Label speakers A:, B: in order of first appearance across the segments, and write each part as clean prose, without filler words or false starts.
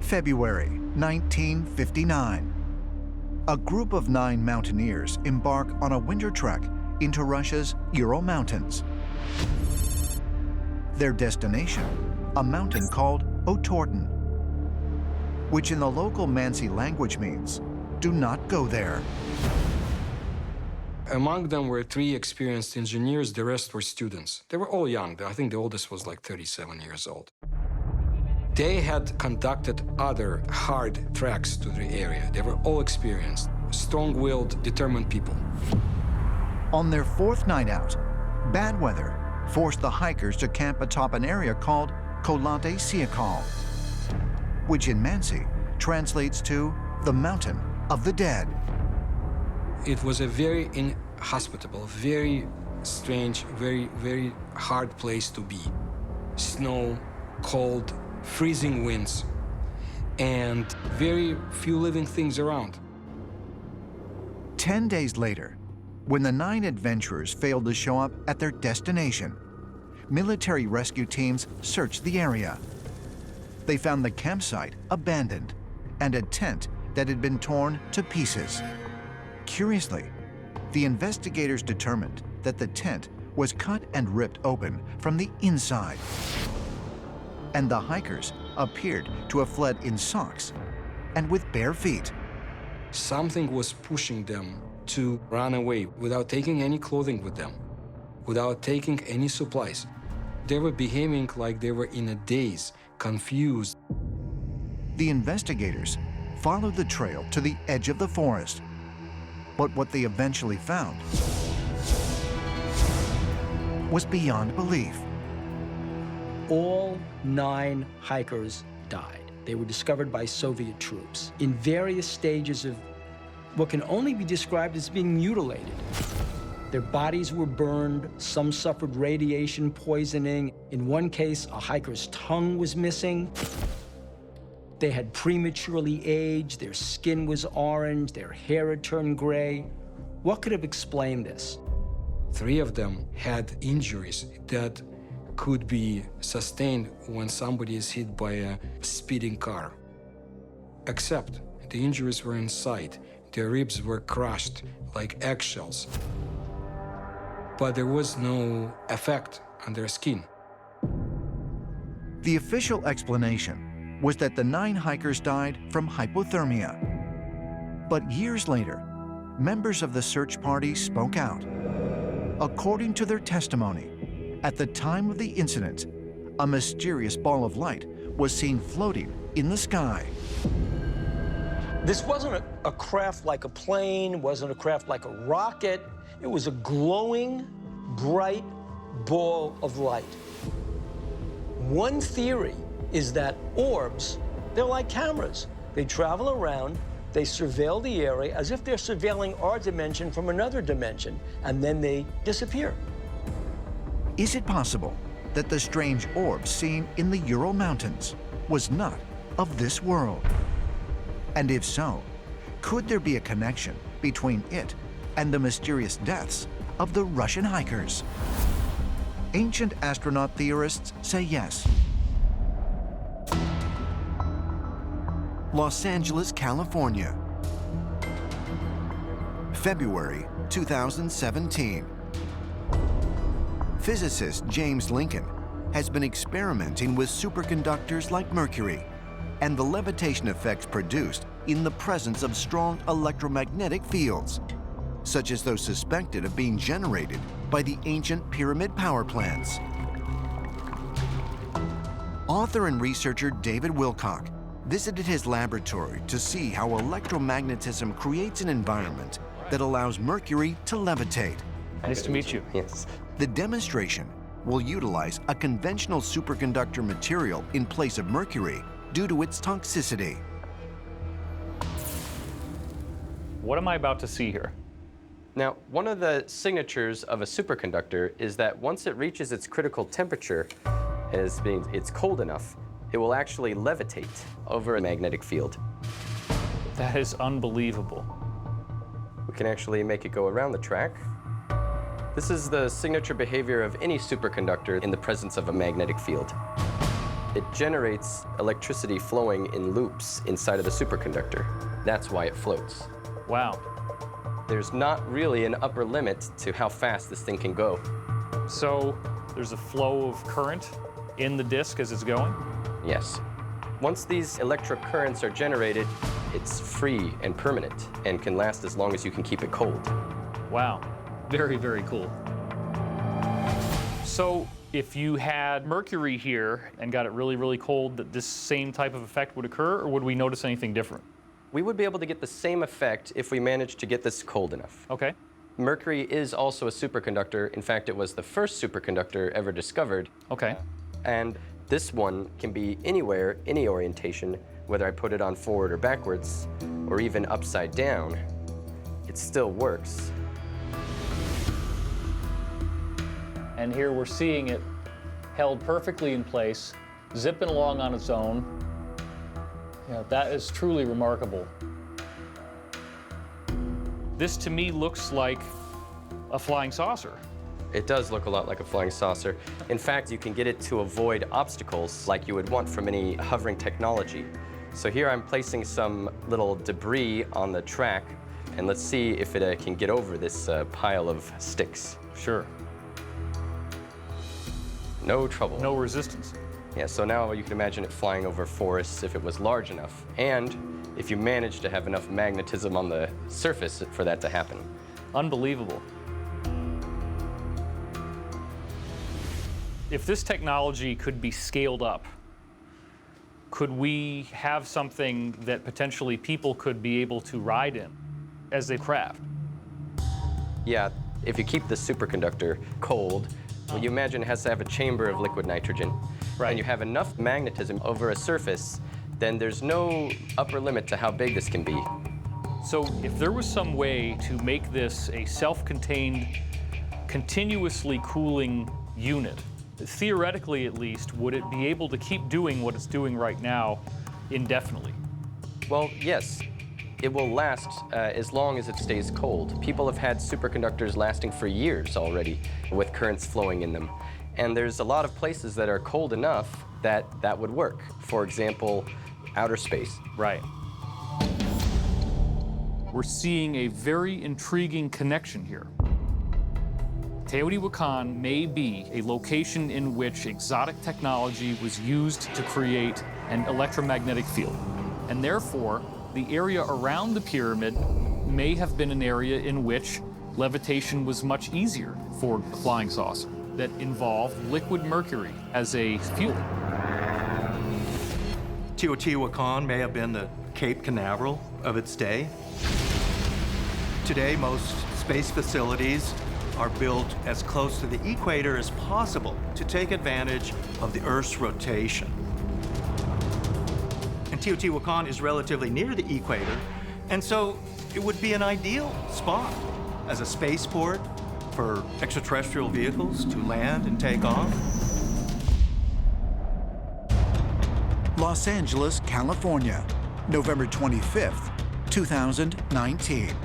A: February 1959. A group of 9 mountaineers embark on a winter trek into Russia's Ural Mountains. Their destination, a mountain called Otorten, which in the local Mansi language means, "Do not go there."
B: Among them were 3 experienced engineers, the rest were students. They were all young. I think the oldest was like 37 years old. They had conducted other hard treks to the area. They were all experienced, strong-willed, determined people.
A: On their 4th night out, bad weather forced the hikers to camp atop an area called Kolate Siakal, which in Mansi translates to the Mountain of the Dead.
B: It was a very inhospitable, very strange, very hard place to be. Snow, cold, freezing winds, and very few living things around.
A: 10 days later, when the 9 adventurers failed to show up at their destination, military rescue teams searched the area. They found the campsite abandoned and a tent that had been torn to pieces. Curiously, the investigators determined that the tent was cut and ripped open from the inside, and the hikers appeared to have fled in socks and with bare feet.
B: Something was pushing them to run away without taking any clothing with them, without taking any supplies. They were behaving like they were in a daze, confused.
A: The investigators followed the trail to the edge of the forest, but what they eventually found was beyond belief.
C: All 9 hikers died. They were discovered by Soviet troops in various stages of what can only be described as being mutilated. Their bodies were burned, some suffered radiation poisoning. In one case, a hiker's tongue was missing. They had prematurely aged, their skin was orange, their hair had turned gray. What could have explained this?
B: 3 of them had injuries that could be sustained when somebody is hit by a speeding car. Except the injuries were inside. Their ribs were crushed like eggshells. But there was no effect on their skin.
A: The official explanation was that the 9 hikers died from hypothermia. But years later, members of the search party spoke out. According to their testimony, at the time of the incident, a mysterious ball of light was seen floating in the sky.
C: This wasn't a craft like a plane, wasn't a craft like a rocket. It was a glowing, bright ball of light. One theory is that orbs, they're like cameras. They travel around, they surveil the area as if they're surveilling our dimension from another dimension, and then they disappear.
A: Is it possible that the strange orb seen in the Ural Mountains was not of this world? And if so, could there be a connection between it and the mysterious deaths of the Russian hikers? Ancient astronaut theorists say yes. Los Angeles, California. February 2017. Physicist James Lincoln has been experimenting with superconductors like mercury and the levitation effects produced in the presence of strong electromagnetic fields, such as those suspected of being generated by the ancient pyramid power plants. Author and researcher David Wilcock visited his laboratory to see how electromagnetism creates an environment that allows mercury to levitate.
D: Nice to meet you.
E: Yes.
A: The demonstration will utilize a conventional superconductor material in place of mercury due to its toxicity.
D: What am I about to see here?
E: Now, one of the signatures of a superconductor is that once it reaches its critical temperature, as being it's cold enough, it will actually levitate over a magnetic field.
D: That is unbelievable.
E: We can actually make it go around the track. This is the signature behavior of any superconductor in the presence of a magnetic field. It generates electricity flowing in loops inside of the superconductor. That's why it floats.
D: Wow.
E: There's not really an upper limit to how fast this thing can go.
D: So there's a flow of current in the disk as it's going?
E: Yes. Once these electric currents are generated, it's free and permanent and can last as long as you can keep it cold.
D: Wow. Very, very cool. So if you had mercury here and got it really, really cold, that this same type of effect would occur, or would we notice anything different?
E: We would be able to get the same effect if we managed to get this cold enough.
D: Okay.
E: Mercury is also a superconductor. In fact, it was the first superconductor ever discovered.
D: Okay.
E: And this one can be anywhere, any orientation, whether I put it on forward or backwards, or even upside down. It still works.
D: And here we're seeing it held perfectly in place, zipping along on its own. Yeah, that is truly remarkable. This to me looks like a flying saucer.
E: It does look a lot like a flying saucer. In fact, you can get it to avoid obstacles like you would want from any hovering technology. So here I'm placing some little debris on the track, and let's see if it can get over this pile of sticks.
D: Sure.
E: No trouble.
D: No resistance.
E: Yeah, so now you can imagine it flying over forests if it was large enough, and if you manage to have enough magnetism on the surface for that to happen.
D: Unbelievable. If this technology could be scaled up, could we have something that potentially people could be able to ride in as they craft?
E: Yeah, if you keep the superconductor cold, well, you imagine it has to have a chamber of liquid nitrogen.
D: Right.
E: And you have enough magnetism over a surface, then there's no upper limit to how big this can be.
D: So if there was some way to make this a self-contained, continuously cooling unit, theoretically at least, would it be able to keep doing what it's doing right now indefinitely?
E: Well, yes. It will last as long as it stays cold. People have had superconductors lasting for years already with currents flowing in them. And there's a lot of places that are cold enough that that would work. For example, outer space.
D: Right. We're seeing a very intriguing connection here. Teotihuacan may be a location in which exotic technology was used to create an electromagnetic field. And therefore, the area around the pyramid may have been an area in which levitation was much easier for the flying saucer that involved liquid mercury as a fuel.
F: Teotihuacan may have been the Cape Canaveral of its day. Today, most space facilities are built as close to the equator as possible to take advantage of the Earth's rotation. And Teotihuacan is relatively near the equator, and so it would be an ideal spot as a spaceport for extraterrestrial vehicles to land and take off.
A: Los Angeles, California, November 25th, 2019.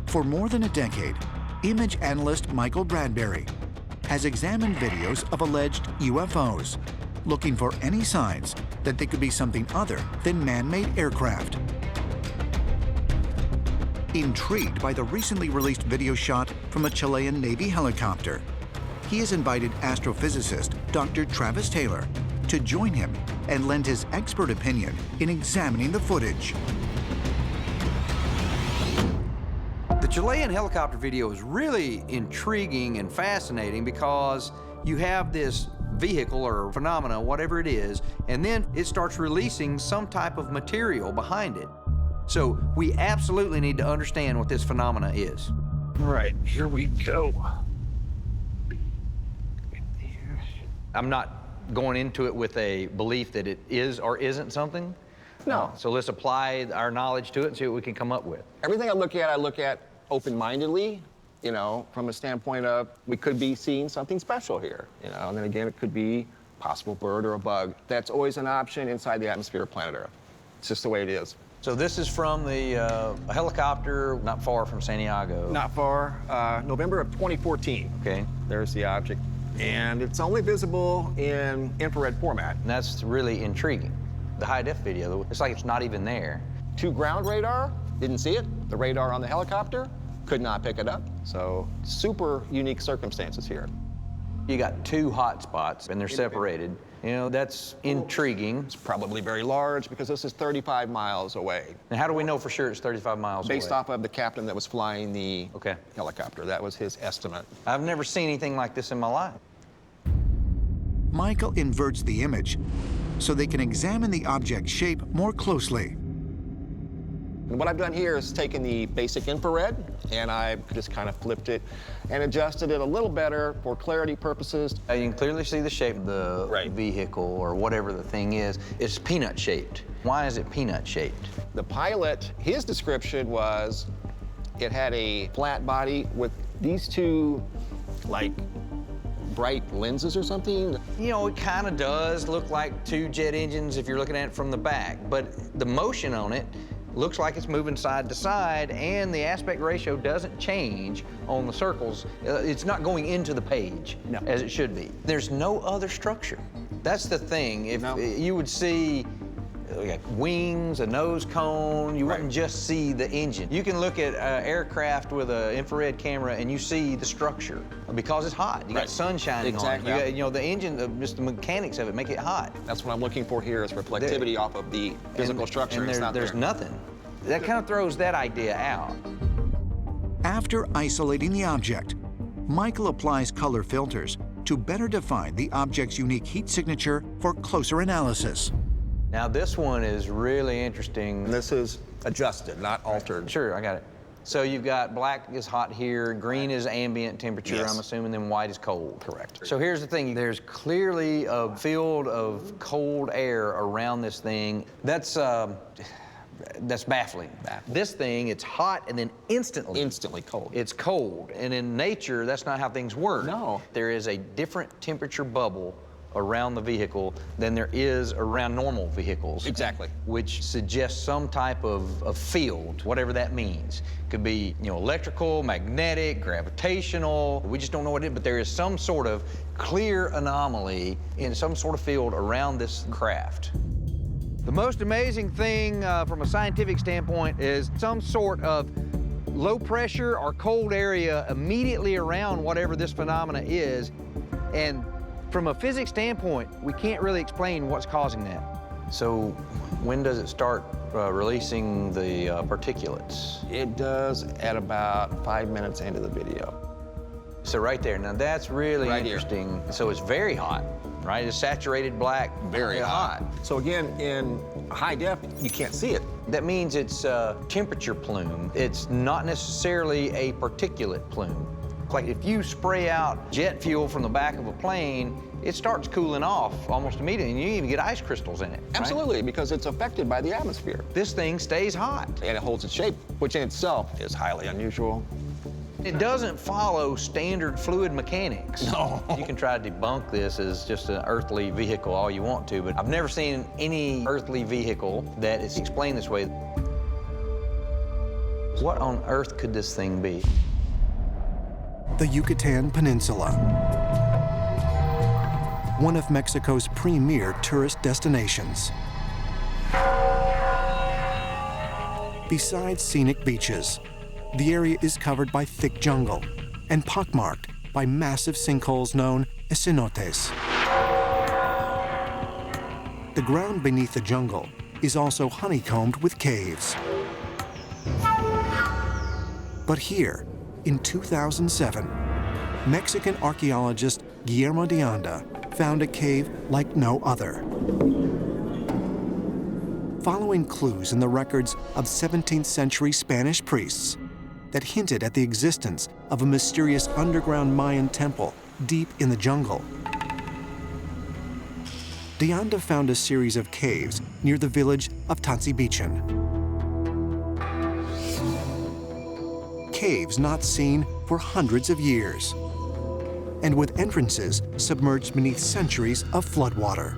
A: For more than a decade, image analyst Michael Bradbury has examined videos of alleged UFOs, looking for any signs that they could be something other than man-made aircraft. Intrigued by the recently released video shot from a Chilean Navy helicopter, he has invited astrophysicist Dr. Travis Taylor to join him and lend his expert opinion in examining the footage.
G: The Chilean helicopter video is really intriguing and fascinating because you have this vehicle or phenomena, whatever it is, and then it starts releasing some type of material behind it. So we absolutely need to understand what this phenomena is.
D: All right, here we go.
G: I'm not going into it with a belief that it is or isn't something.
H: No.
G: So let's apply our knowledge to it and see what we can come up with.
H: Everything I look at open-mindedly, you know, from a standpoint of we could be seeing something special here, you know, and then again, it could be a possible bird or a bug. That's always an option inside the atmosphere of planet Earth. It's just the way it is.
G: So this is from the helicopter not far from Santiago.
H: Not far, November of 2014.
G: Okay.
H: There's the object. and it's only visible in infrared format.
G: And that's really intriguing. The high-def video, it's like it's not even there.
H: 2 ground radar, didn't see it. The radar on the helicopter, could not pick it up. So super unique circumstances here.
G: You got 2 hot spots, and they're separated. You know, that's intriguing.
H: It's probably very large because this is 35 miles away.
G: And how do we know for sure it's 35 miles away?
H: Based off of the captain that was flying the
G: Okay.
H: helicopter. That was his estimate.
G: I've never seen anything like this in my life.
A: Michael inverts the image so they can examine the object's shape more closely.
H: And what I've done here is taken the basic infrared, and I just kind of flipped it and adjusted it a little better for clarity purposes.
G: You can clearly see the shape of the
H: Right.
G: vehicle or whatever the thing is. It's peanut-shaped. Why is it peanut-shaped?
H: The pilot, his description was it had a flat body with these 2, like, bright lenses or something.
G: You know, it kind of does look like 2 jet engines if you're looking at it from the back, but the motion on it looks like it's moving side to side, and the aspect ratio doesn't change on the circles. It's not going into the page as it should be. There's no other structure. That's the thing. If you would see like wings, a nose cone, you wouldn't just see the engine. You can look at aircraft with an infrared camera and you see the structure because it's hot. You got sun shining on it. You got, you know, the engine, just the mechanics of it make it hot.
H: That's what I'm looking for here is reflectivity off of the physical structure.
G: And there's nothing. That kind of throws that idea out.
A: After isolating the object, Michael applies color filters to better define the object's unique heat signature for closer analysis.
G: Now this one is really interesting.
H: And this is adjusted, not altered.
G: Sure, I got it. So you've got black is hot here, green is ambient temperature,
H: Yes.
G: I'm assuming, then white is cold.
H: Correct.
G: So here's the thing, there's clearly a field of cold air around this thing. That's baffling. This thing, it's hot and then instantly
H: cold.
G: it's cold. And in nature, that's not how things work.
H: No.
G: There is a different temperature bubble around the vehicle than there is around normal vehicles.
H: Exactly.
G: Which suggests some type of field, whatever that means. Could be, you know, electrical, magnetic, gravitational. We just don't know what it is, but there is some sort of clear anomaly in some sort of field around this craft. The most amazing thing from a scientific standpoint is some sort of low pressure or cold area immediately around whatever this phenomena is. And from a physics standpoint, we can't really explain what's causing that. So when does it start releasing the particulates?
H: It does at about 5 minutes into the video.
G: So right there, now that's really
H: Right here.
G: interesting. So it's very hot, right? It's saturated black,
H: Very hot. So again, in high def, you can't see it.
G: That means it's a temperature plume. It's not necessarily a particulate plume. Like if you spray out jet fuel from the back of a plane, it starts cooling off almost immediately, and you even get ice crystals in it. right?
H: Absolutely, because it's affected by the atmosphere.
G: This thing stays hot.
H: And it holds its shape, which in itself is highly unusual.
G: It doesn't follow standard fluid mechanics.
H: No.
G: You can try to debunk this as just an earthly vehicle all you want to, but I've never seen any earthly vehicle that is explained this way. What on earth could this thing be?
A: The Yucatan Peninsula, one of Mexico's premier tourist destinations. Besides scenic beaches, the area is covered by thick jungle and pockmarked by massive sinkholes known as cenotes. The ground beneath the jungle is also honeycombed with caves. But here, in 2007, Mexican archaeologist Guillermo de Anda found a cave like no other. Following clues in the records of 17th century Spanish priests that hinted at the existence of a mysterious underground Mayan temple deep in the jungle, de Anda found a series of caves near the village of Tanzibichan. Caves not seen for hundreds of years, and with entrances submerged beneath centuries of floodwater.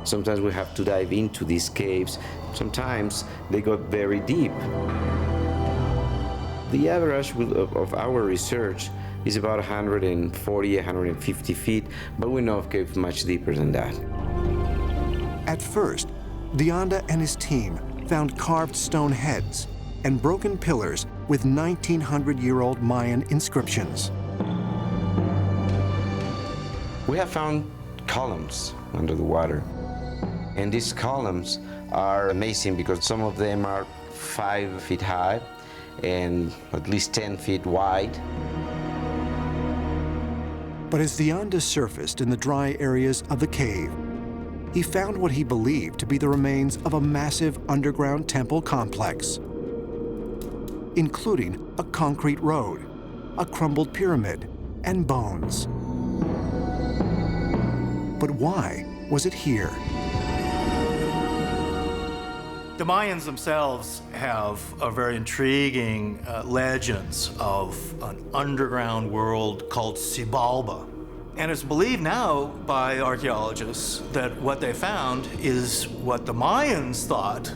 I: Sometimes we have to dive into these caves. Sometimes they go very deep. The average of our research is about 140, 150 feet, but we know of caves much deeper than that.
A: At first, Deanda and his team found carved stone heads and broken pillars with 1,900-year-old Mayan inscriptions.
I: We have found columns under the water. And these columns are amazing because some of them are 5 feet high and at least 10 feet wide.
A: But as Deanda surfaced in the dry areas of the cave, he found what he believed to be the remains of a massive underground temple complex, including a concrete road, a crumbled pyramid, and bones. But why was it here?
F: The Mayans themselves have a very intriguing legends of an underground world called Xibalba. And it's believed now by archaeologists that what they found is what the Mayans thought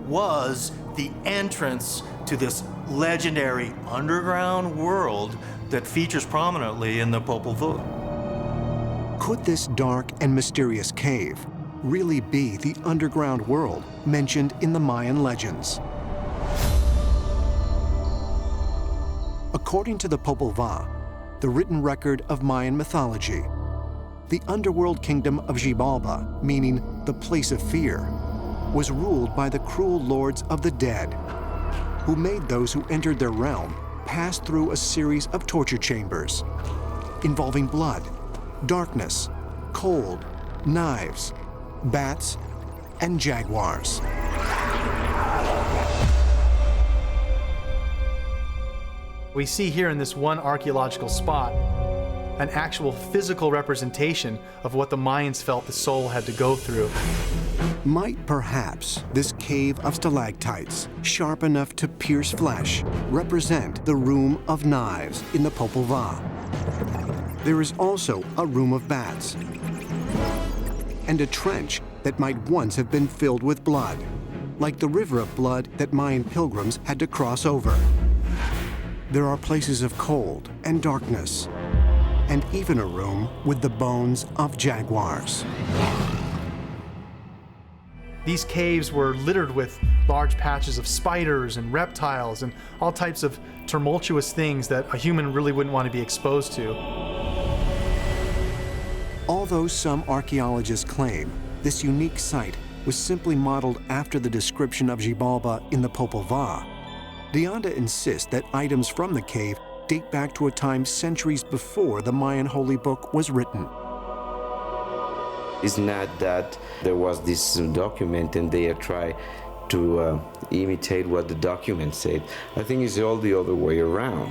F: was the entrance to this legendary underground world that features prominently in the Popol Vuh.
A: Could this dark and mysterious cave really be the underground world mentioned in the Mayan legends? According to the Popol Vuh, the written record of Mayan mythology, the underworld kingdom of Xibalba, meaning the place of fear, was ruled by the cruel lords of the dead, who made those who entered their realm pass through a series of torture chambers involving blood, darkness, cold, knives, bats, and jaguars.
J: We see here in this one archaeological spot an actual physical representation of what the Mayans felt the soul had to go through.
A: Might perhaps this cave of stalactites, sharp enough to pierce flesh, represent the room of knives in the Popol Vuh? There is also a room of bats and a trench that might once have been filled with blood, like the river of blood that Mayan pilgrims had to cross over. There are places of cold and darkness, and even a room with the bones of jaguars.
J: These caves were littered with large patches of spiders and reptiles and all types of tumultuous things that a human really wouldn't want to be exposed to.
A: Although some archaeologists claim this unique site was simply modeled after the description of Xibalba in the Popol Vuh, Deanda insists that items from the cave date back to a time centuries before the Mayan holy book was written.
I: It's not that there was this document and they tried to imitate what the document said. I think it's all the other way around.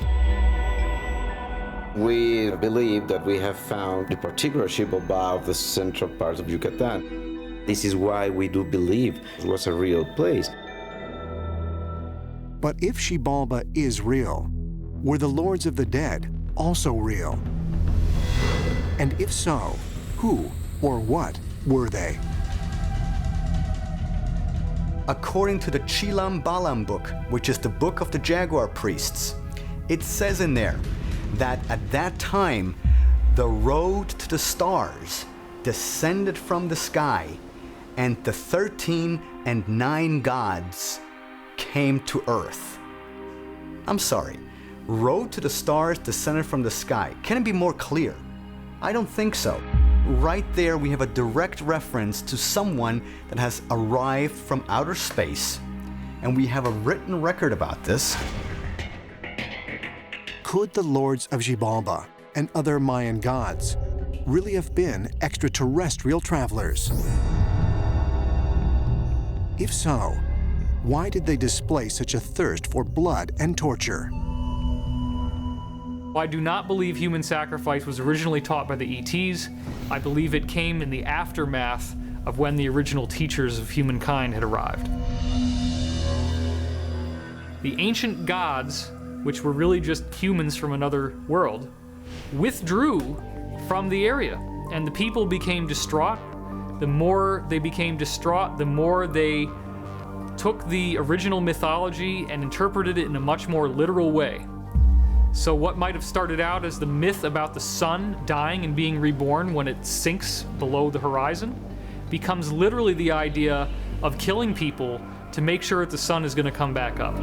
I: We believe that we have found the particular Xibalba of the central part of Yucatan. This is why we do believe it was a real place.
A: But if Xibalba is real, were the lords of the dead also real? And if so, who or what were they?
K: According to the Chilam Balam book, which is the book of the jaguar priests, it says in there that at that time, the road to the stars descended from the sky, and the 13 and 9 gods came to earth. I'm sorry, road to the stars descended from the sky. Can it be more clear? I don't think so. Right there, we have a direct reference to someone that has arrived from outer space, and we have a written record about this.
A: Could the lords of Xibalba and other Mayan gods really have been extraterrestrial travelers? If so, why did they display such a thirst for blood and torture?
D: I do not believe human sacrifice was originally taught by the ETs. I believe it came in the aftermath of when the original teachers of humankind had arrived. The ancient gods, which were really just humans from another world, withdrew from the area, and the people became distraught. The more they became distraught, the more they took the original mythology and interpreted it in a much more literal way. So what might have started out as the myth about the sun dying and being reborn when it sinks below the horizon becomes literally the idea of killing people to make sure that the sun is going to come back up.